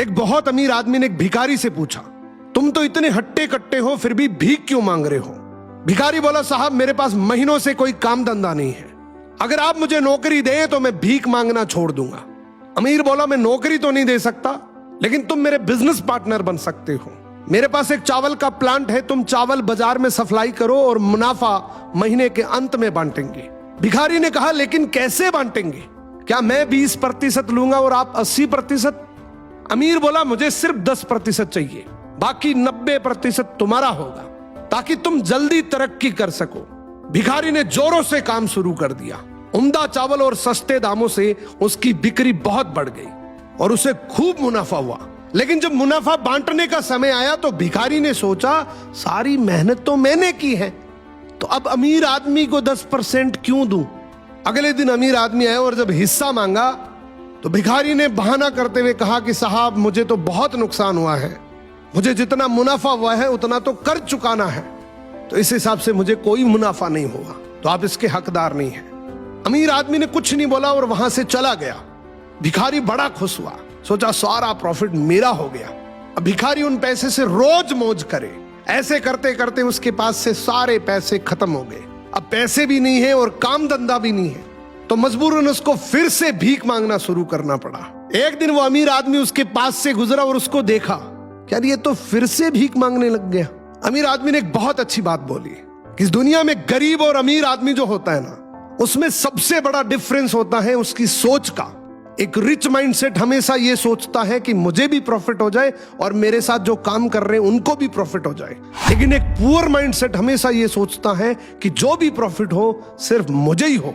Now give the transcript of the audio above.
एक बहुत अमीर आदमी ने एक भिखारी से पूछा, तुम तो इतने हट्टे कट्टे हो फिर भी भीख क्यों मांग रहे हो? भिखारी बोला, साहब मेरे पास महीनों से कोई काम धंधा नहीं है, अगर आप मुझे नौकरी दें तो मैं भीख मांगना छोड़ दूंगा। अमीर बोला, मैं नौकरी तो नहीं दे सकता, लेकिन तुम मेरे बिजनेस पार्टनर बन सकते हो। मेरे पास एक चावल का प्लांट है, तुम चावल बाजार में सप्लाई करो और मुनाफा महीने के अंत में बांटेंगे। भिखारी ने कहा, लेकिन कैसे बांटेंगे? क्या मैं 20% लूंगा और आप 80%? अमीर बोला, मुझे सिर्फ 10% चाहिए, बाकी 90% तुम्हारा होगा, ताकि तुम जल्दी तरक्की कर सको। भिखारी ने जोरों से काम शुरू कर दिया। उम्दा चावल और सस्ते दामों से उसकी बिक्री बहुत बढ़ गई और उसे खूब मुनाफा हुआ। लेकिन जब मुनाफा बांटने का समय आया तो भिखारी ने सोचा, सारी मेहनत तो मैंने की है, तो अब अमीर आदमी को 10% क्यों दूं? अगले दिन अमीर आदमी आया और जब हिस्सा मांगा तो भिखारी ने बहाना करते हुए कहा कि साहब मुझे तो बहुत नुकसान हुआ है, मुझे जितना मुनाफा हुआ है उतना तो कर चुकाना है, तो इस हिसाब से मुझे कोई मुनाफा नहीं हुआ, तो आप इसके हकदार नहीं हैं। अमीर आदमी ने कुछ नहीं बोला और वहां से चला गया। भिखारी बड़ा खुश हुआ, सोचा सारा प्रॉफिट मेरा हो गया। अब भिखारी उन पैसे से रोज मौज करे। ऐसे करते करते उसके पास से सारे पैसे खत्म हो गए। अब पैसे भी नहीं है और काम धंधा भी नहीं है, तो मजबूरन उसको फिर से भीख मांगना शुरू करना पड़ा। एक दिन वो अमीर आदमी उसके पास से गुजरा और उसको देखा, क्या ये तो फिर से भीख मांगने लग गया। अमीर आदमी ने एक बहुत अच्छी बात बोली कि इस दुनिया में गरीब और अमीर आदमी जो होता है ना, उसमें सबसे बड़ा डिफरेंस होता है उसकी सोच का। एक रिच माइंडसेट हमेशा ये सोचता है कि मुझे भी प्रॉफिट हो जाए और मेरे साथ जो काम कर रहे हैं उनको भी प्रॉफिट हो जाए, लेकिन एक पुअर माइंडसेट हमेशा ये सोचता है कि जो भी प्रॉफिट हो सिर्फ मुझे ही हो।